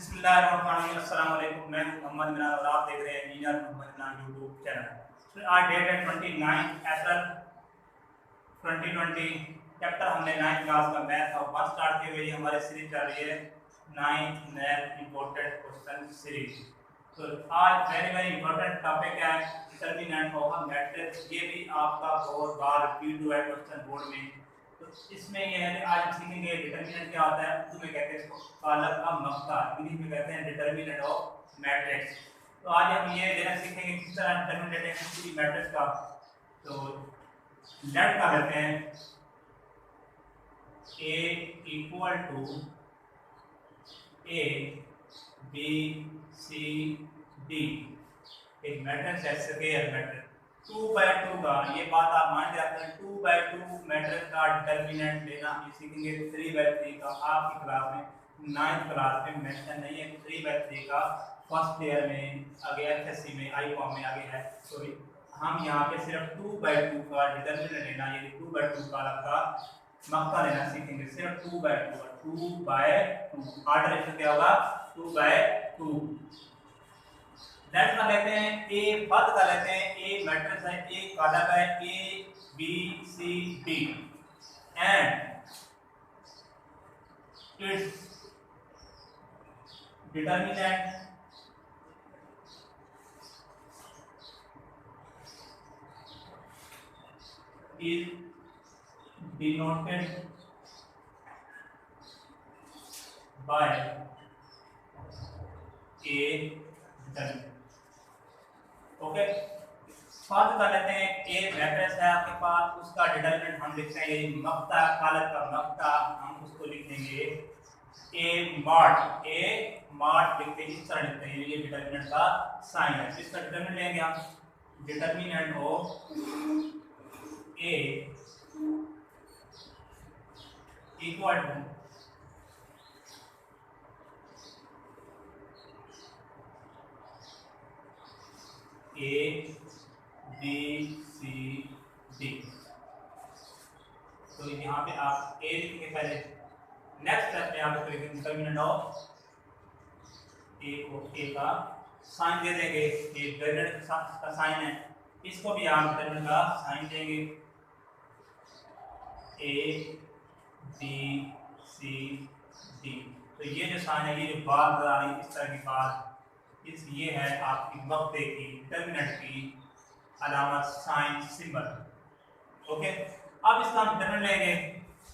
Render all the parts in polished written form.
बिस्मिल्लाहिर्रहमानिर्रहीम। मैं मोहम्मद इमरान और आप देख रहे हैं engineer Mohammad Imran YouTube channel. आज डेट है 29 अप्रैल 2020। चैप्टर हमने 9th क्लास का मैथ और फर्स्ट स्टार्ट किए हुए हमारे सीरीज चल रही है 9th math important question series. तो आज वेरी वेरी इंपॉर्टेंट टॉपिक है डिटरमिनेंट ऑफ अ मैट्रिक्स। ये भी आपका बहुत बार रिपीट हुआ है क्वेश्चन बोर्ड में। तो इसमें ये है कि आज हम सीखेंगे डिटरमिनेंट क्या होता है। उर्दू में कहते हैं इसको कालक का मक्ता, इंग्लिश में कहते हैं डिटरमिनेंट ऑफ मैट्रिक्स। तो आज हम ये देना सीखेंगे किस तरह डिटरमिनेंट है किसी मैट्रिक्स का। तो लेट का लेते हैं a equal to a b c d एक मैट्रिक्स है, स्क्वायर मैट्रिक्स 2/2 का। ये बात आप मान के रखते हैं 2/2 मैट्रिक्स का डिटरमिनेंट लेना ये सीखेंगे। 3/3 का आपकी क्लास में 9th क्लास में मेंशन नहीं है। 3/3 का फर्स्ट ईयर में आगे एफएससी में आई फॉर्म में आगे है। सॉरी, हम यहाँ पे सिर्फ 2/2 का डिटरमिनेंट लेना, यानी 2/2 का मक्ता लेना सीखेंगे। सिर्फ 2/2 ऑर्डर क्या होगा 2/2। नेक्स्ट का लेते हैं ए पद का लेते हैं। ए मैट्रिक्स है, ए कॉलम है, A B C D and its determinant is denoted by a determinant। Okay, first कर लेते हैं ए मैट्रिक्स है आपके पास, उसका डिटरमिनेंट हम लिखते हैं ये मक्ता, कालक का मक्ता हम उसको लिख देंगे ए मॉड लिखते हैं। इस तरह लिखते हैं, ये डिटरमिनेंट का साइन है। इसका डिटरमिनेंट लेंगे हम determinant of A equal to A B C D. तो यहाँ पे आप ए लिखेंगे पहले। नेक्स्ट स्टेप में आप लिखेंगे डिटरमिनेंट ऑफ ए को, ए का साइन दे देंगे, ये डिटरमिनेंट का साइन है, इसको भी आप डिटरमिनेंट का साइन देंगे ए बी सी डी। तो ये जो साइन है, ये जो बात बता रही है इस तरह की बात, इस ये है आपकी मक्ते की डिटरमिनेंट की अलामत, साइन सिंबल। ओके, अब इसका हम डिटरमिनेंट लेंगे।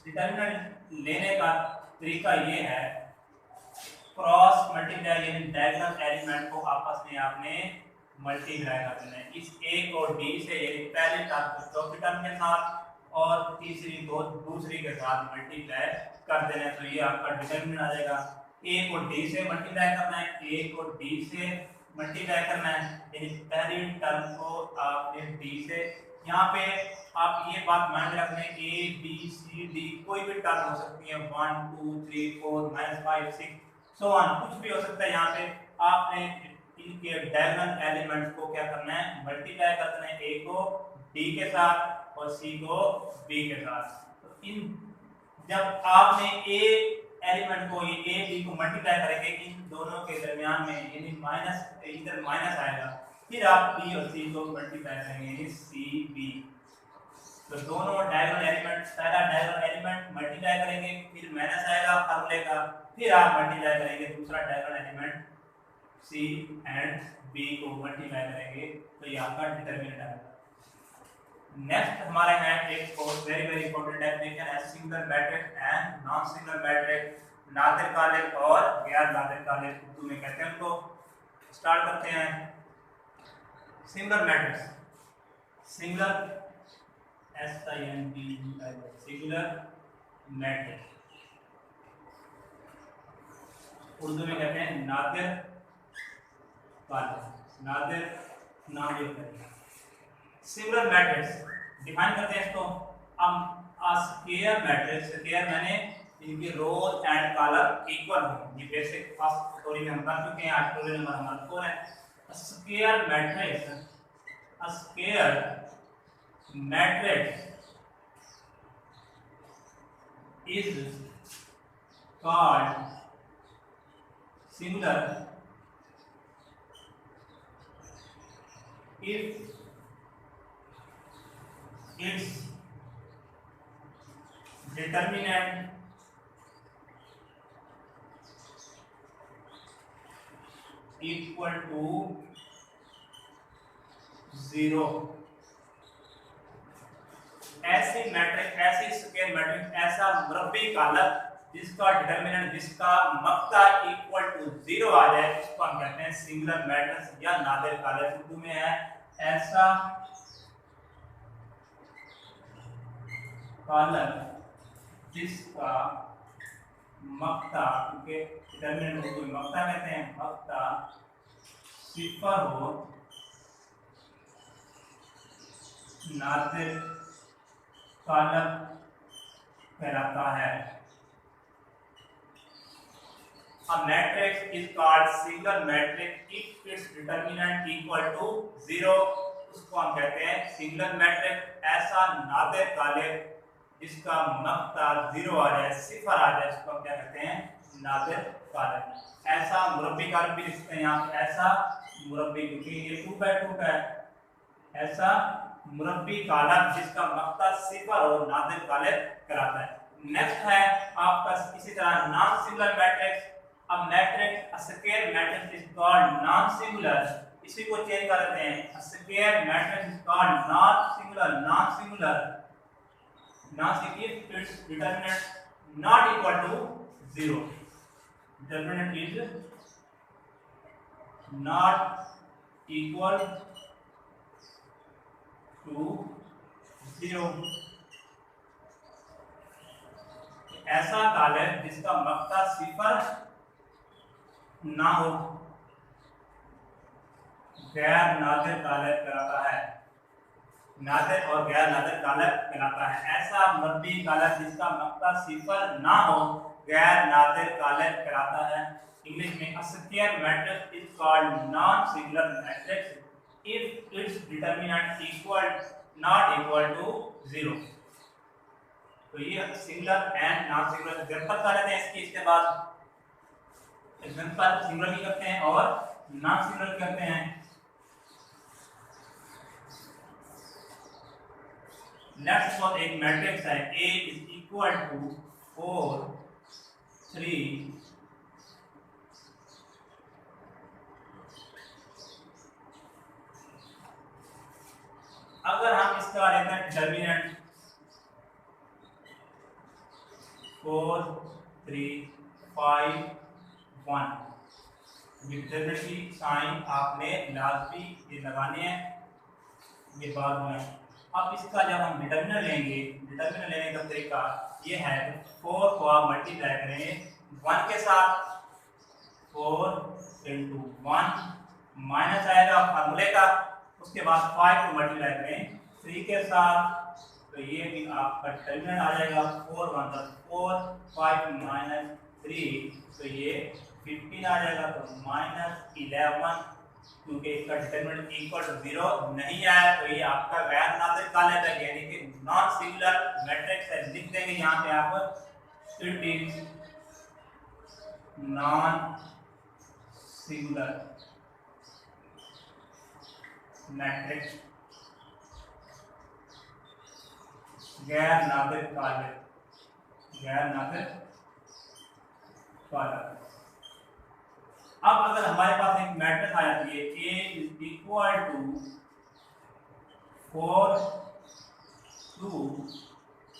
डिटरमिनेंट लेने का तरीका ये है क्रॉस मल्टीप्लाई, यानी डायगोनल एलिमेंट को आपस में आपने मल्टीप्लाई कर देना है। इस ए को डी से, यानी पहले टर्म को चौथी टर्म के साथ और तीसरी को दूसरी के साथ मल्टीप्लाई कर देना है। तो ये आपका डिटरमिनेंट आ जाएगा। ए को डी से मल्टीप्लाई करना है, ए को डी से मल्टीप्लाई करना है, यानी पहली टर्म को आपने डी से। यहाँ पे आप ये बात मान के रखना है ए बी सी डी कोई भी टर्म हो सकती है, 1 2 3 4 -5 6 सो ऑन, कुछ भी हो सकता है। यहाँ पे आपने इनके डायगोनल एलिमेंट्स को क्या करना है, मल्टीप्लाई कर देना है, ए को डी के साथ और सी को बी के साथ। तो इन जब आपने ए एलिमेंट को, ये ए बी को मल्टीप्लाई करेंगे, इन दोनों के दरमियान में यानी माइनस, इधर माइनस आएगा, फिर आप बी और सी को मल्टीप्लाई करेंगे यानी सी बी। तो दोनों डायगोनल एलिमेंट, पहला डायगोनल एलिमेंट मल्टीप्लाई करेंगे, फिर माइनस आएगा फॉर्मूले का, फिर आप मल्टीप्लाई करेंगे दूसरा diagonal element C and B को मल्टीप्लाई करेंगे, तो ये आपका डिटरमिनेंट आएगा। नेक्स्ट हमारे हैं एक और वेरी वेरी इंपॉर्टेंट डेफिनेशन है single matrix and non single matrix, Nadir कालिक और गैर नादिर कालिक उर्दू में कहते हैं उनको। स्टार्ट करते हैं single matrix. Single SINGL singular matrix Urdu में कहते हैं नादिर कालिक, नादिर नाम ये कहते हैं। सिंगुलर मैट्रिक्स डिफाइन करते हैं इसको हम स्क्वायर मैट्रिक्स। स्क्वायर माने इनके रोज एंड कॉलम इक्वल हो, ये बेसिक फर्स्ट स्टोरी में हम कर चुके हैं। आज स्टोरी नंबर हमारा 4 है। Square matrix, square matrix is called singular if its determinant equal to 0। ऐसी मैट्रिक्स, ऐसी स्क्वायर मैट्रिक्स, ऐसा मुरब्बी कालक जिसका डिटरमिनेंट, जिसका मक्ता इक्वल टू 0 आ जाए, उसको हम कहते हैं सिंगुलर मैट्रिक्स या नादिर कालक। उर्दू में है ऐसा कालक जिसका मक्ता, क्योंकि डिटरमिनेंट उर्दू में मक्ता कहते हैं, मक्ता सिफर हो, नादिर कालक कहलाता है। A matrix is called singular matrix if its determinant equal to 0। उसको हम कहते हैं सिंगुलर मैट्रिक्स। ऐसा नादिर कालक जिसका मक्ता 0 आ जाए, सिफर आ जाए, उसको हम क्या कहते हैं, नादिर कालक। ऐसा मुरब्बी कालक भी लिखते हैं यहाँ पे, ऐसा मुरब्बी, क्योंकि ये 2/2 का है। ऐसा मुरब्बी कालक जिसका मक्ता सिफर हो, नादिर कालक कहलाता है। नेक्स्ट है आपका इसी तरह नॉन सिंगुलर मैट्रिक्स। अब matrix square matrix is called non singular. इसी को चेंज कर देते हैं, square matrix is called non singular. Non singular if its determinant not equal to 0, determinant is not equal to 0। ऐसा कालक जिसका मक्ता सिफर ना हो, गैर नादिर कालक कहलाता है। नादिर और गैर नादिर कालक कहलाता है। ऐसा मुरब्बी कालक जिसका मक्ता सिफर ना हो, गैर नादिर कालक कहलाता है। इंग्लिश में square matrix is called non singular matrix if its determinant equal not equal to 0। तो ये singular and non singular example कर लेते हैं इसकी। इसके बाद एग्जांपल सिंगुलर की करते हैं और नॉन सिंगुलर करते हैं। लेट्स सपोज एक मैट्रिक्स है A इज इक्वल टू 4 3 अगर हम इसका लेते हैं डिटरमिनेंट 4 3 5 1, डिटरमिनेंट की साइन आपने लाजमी ये लगाने हैं, ये बाद में। अब इसका जब हम डिटरमिनेंट लेंगे, डिटरमिनेंट लेने का तरीका ये है, 4 को आप मल्टीप्लाई करेंगे 1 के साथ, 4 into 1 माइनस आएगा फार्मूले का, उसके बाद 5 को मल्टीप्लाई करें 3 के साथ, तो ये भी आपका डिटरमिनेंट आ जाएगा 4 1 4 5 माइनस 3, तो ये 15 आ जाएगा, तो माइनस 11, क्योंकि इसका डिटरमिनेंट इक्वल टू 0 नहीं आया, तो ये आपका गैर नादिर कालक है, यानी कि नॉन सिंगुलर मैट्रिक्स है। लिख देंगे यहाँ पे आप, it is non singular matrix, गैर नादिर कालक, गैर नादिर कालक। अब अगर हमारे पास एक मैट्रिक्स आ जाती है A इज इक्वल टू 4 2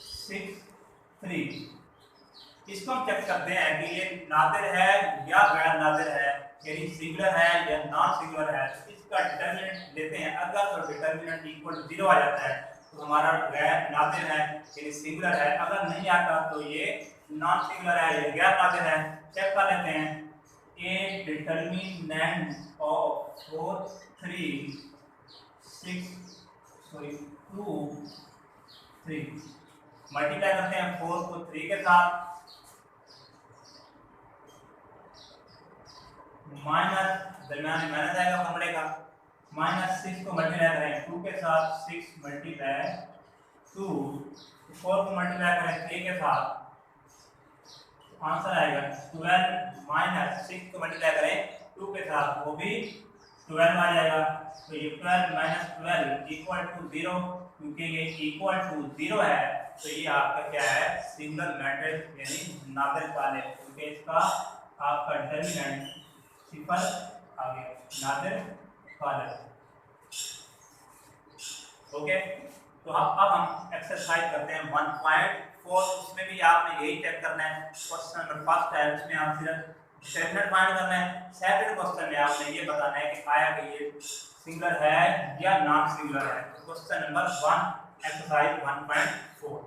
6 3, इसको हम चेक करते हैं कि ये नादिर है या गैर नादिर है, यानी सिंगुलर है या नॉन सिंगुलर है। इसका डिटरमिनेंट लेते हैं, अगर तो डिटरमिनेंट इक्वल टू 0 आ जाता है तो हमारा गैर नादिर है यानी सिंगुलर है, अगर नहीं आता तो ये नॉन सिंगुलर है या गैर नादिर है। चेक कर लेते हैं, A determinant of 4 3 6 2 3 मल्टीप्लाई करते हैं 4 को 3 के साथ, माइनस दरमियान में माइनस आएगा फॉर्मूले का, माइनस 6 को मल्टीप्लाई करें 2 के साथ, 6 मल्टीप्लाई 2, 4 को मल्टीप्लाई करें 3 के साथ, आंसर आएगा 12 माइनस 6 को मल्टीप्लाई करें 2 के साथ वो भी 12 आ जाएगा। तो ये 12 माइनस 12 इक्वल टू 0, क्योंकि ये इक्वल टू 0 है तो ये आपका क्या है सिंगल मैट्रिक्स यानी नादिर काल है, क्योंकि इसका आपका डिटरमिनेंट सिफर आ गया, नादिर काल है। ओके, तो अब हम एक्सरसाइज करते हैं 1.4। उसमें भी आपने यही चेक करना है। क्वेश्चन नंबर फर्स्ट है, उसमें आप सिर्फ डिटरमिनेंट फाइंड करना है। सेकंड क्वेश्चन में आपने ये बताना है कि आया कि ये सिंगल है या नॉन सिंगल है। Question number 1 exercise 1.4,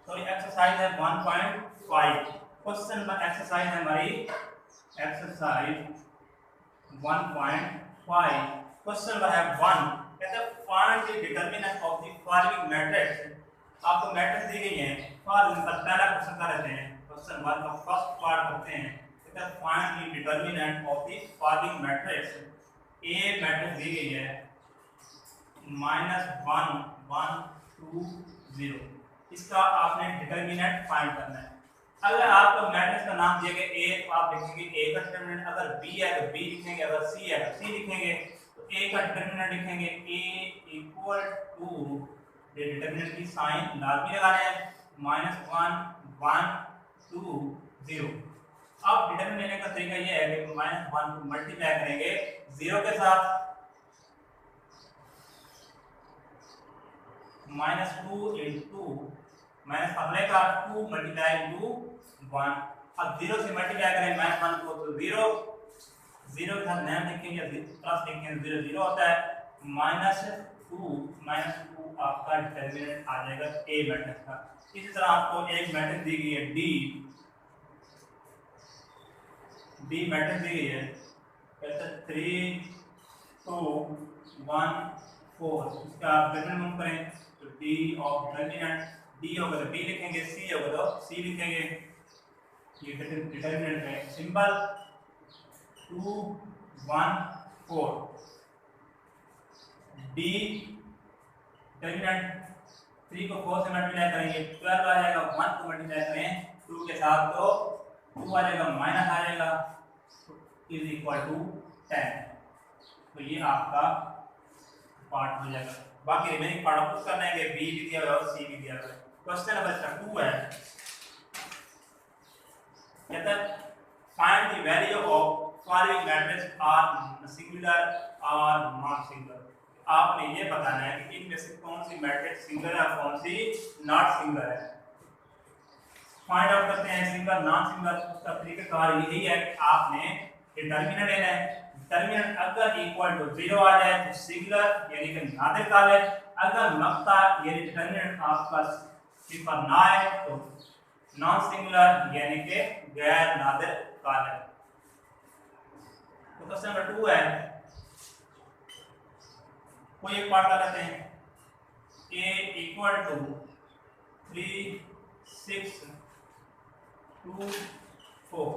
sorry exercise है 1.5। क्वेश्चन नंबर एक्सरसाइज है हमारी एक्सरसाइज 1.5। क्वेश्चन नंबर है 1, कहता है find the determinant of the following matrix. आपको मैट्रिक्स दी गई है। फॉर एग्जांपल पहला क्वेश्चन कर लेते हैं, क्वेश्चन 1 का फर्स्ट पार्ट करते हैं। कहता है find the determinant of the following matrix. A matrix दी गई है -1 1 2 0। इसका आपने डिटरमिनेंट फाइंड करना है। अगर आपको मैट्रिक्स का नाम दिया गया ए तो आप लिखेंगे ए का डिटरमिनेंट, अगर बी है तो बी लिखेंगे, अगर सी है तो सी लिखेंगे। तो ए का डिटरमिनेंट लिखेंगे ए इक्वल टू, ये डिटरमिनेंट की साइन लाजमी लगाना है, -1 1 2 0। अब डिटरमिनेंट लेने का तरीका ये है कि -1 को मल्टीप्लाई करेंगे 0 के साथ, -2 इंटू माइनस अगले का 2 मल्टीप्लाई इंटू 1। अब 0 से मल्टीप्लाई करें -1 को तो 0 0 के साथ नाम लिखेंगे, प्लस लिखेंगे 0 0 होता है, -2 आपका डिटरमिनेंट आ जाएगा ए मैट्रिक्स का। इसी तरह आपको एक मैट्रिक्स दी गई है डी मैट्रिक्स दी गई है, कहते 3 2 1 4। इसका आप डिटरमिनेंट करें तो डी ऑफ डिटरमिनेंट, डी होगा तो बी लिखेंगे, सी होगा तो सी लिखेंगे। ये डिटरमिनेंट है सिंपल 2 1 4। डी डिटरमिनेंट 3 को 4 से मल्टीप्लाई करेंगे 12 आ जाएगा, 1 को मल्टीप्लाई करें 2 के साथ तो 2 आ जाएगा, माइनस आ जाएगा, इज इक्वल टू 10। तो ये आपका पार्ट हो जाएगा। बाकी रिमेनिंग पार्ट ऑफ करना है कि बी भी दिया हुआ है और सी भी दिया हुआ है। क्वेश्चन नंबर 2 है, कहता है find the value of following matrix are singular और नॉन सिंगुलर। आपने ये बताना है कि इनमें से कौन सी मैट्रिक्स सिंगुलर है और कौन सी नॉट सिंगुलर है। फाइंड आउट करते हैं सिंगुलर नॉन सिंगुलर। उसका तरीकाकार यही है कि आपने डिटरमिनेंट लेना है। डिटरमिनेंट अगर इक्वल टू 0 आ जाए तो सिंगुलर यानी कि नादिर काल है, अगर मक्ता यानी डिटरमिनेंट आपका सिफर ना है तो नॉन सिंगुलर यानी कि गैर नादिर काल है। तो क्वेश्चन नंबर 2 है, कोई एक पार्ट कर लेते हैं, a इक्वल टू 3 6 2 4।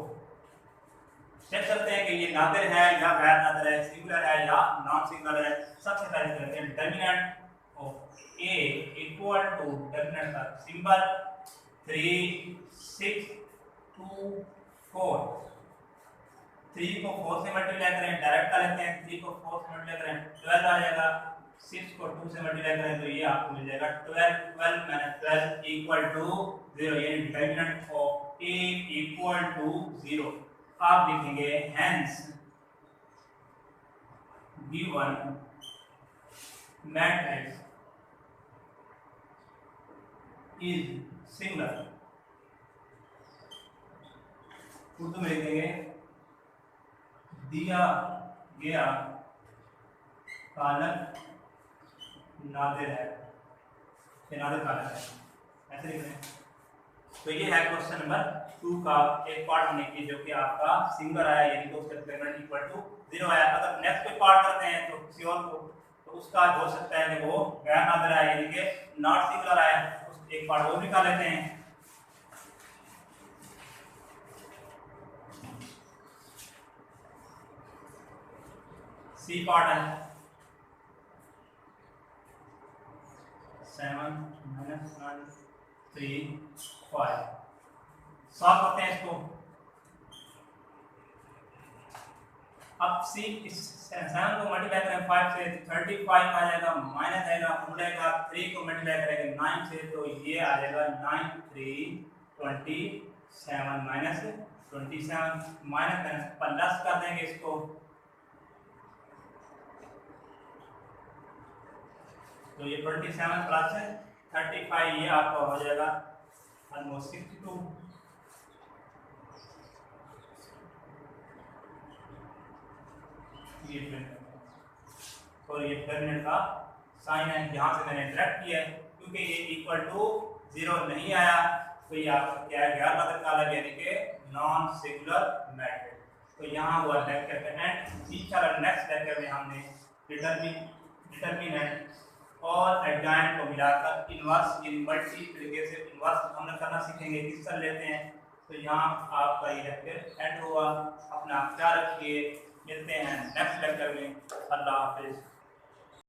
चेक करते हैं कि ये नादिर है या गैर नादिर है, सिंगुलर है या नॉन सिंगुलर है। सबसे पहले करते हैं determinant of a equal to determinant का सिंबल 3 6 2 4। 3 को 4 से मल्टीप्लाई करें, डायरेक्ट कर लेते हैं, 3 को 4 से मल्टीप्लाई करें 12 आ जाएगा, 6 को 2 से मल्टीप्लाई करें तो ये आपको मिल जाएगा 12 12 माइनस 12 इक्वल टू 0, यानी determinant of a equal to 0। आप लिखेंगे hence given matrix is singular. Urdu में लिखेंगे दिया गया कालक नादिर है, नादिर कालक है, ऐसे लिख रहे हैं। तो ये है क्वेश्चन नंबर 2 का एक पार्ट हमने की जो कि आपका सिंगल आया यानी कि उसका डिटरमिनेंट इक्वल टू 0 आया। अगर नेक्स्ट कोई पार्ट करते हैं तो किसी और को तो उसका हो सकता है कि वो गैर नादिर आया यानी कि नॉट सिंगुलर आया, उस एक पार्ट वो भी कर लेते हैं। सी पार्ट है 7 -1 3 5। सॉल्व करते हैं इसको। अब सी इस 7 को मल्टीप्लाई करें 5 से 35 आ जाएगा, माइनस आएगा, रूट आएगा, 3 को मल्टीप्लाई करेंगे 9 से तो ये आ जाएगा 9 3 27 माइनस 27 माइनस प्लस कर देंगे इसको, तो ये 27 प्लस 35 ये आपका हो जाएगा ऑलमोस्ट 62। और ये डिटरमिनेंट का साइन है, यहाँ से मैंने इंटरेक्ट किया है क्योंकि ये इक्वल टू 0 नहीं आया, तो ये आपका क्या है गैर वाचक कारक यानी कि नॉन सिंगुलर मैट्रिक्स। तो यहाँ हुआ लेक्चर का एंड। इंशाल्लाह नेक्स्ट लेक्चर में हमने डिटरमिनेंट और एडजॉइंट को मिलाकर इनवर्स इन मल्टीप्लिकेशन इनवर्स हम करना सीखेंगे, किस तरह लेते हैं। तो यहाँ आपका ये लेक्चर एंड हुआ। अपना ख्याल रखिए, मिलते हैं नेक्स्ट लेक्चर में। अल्लाह हाफिज़।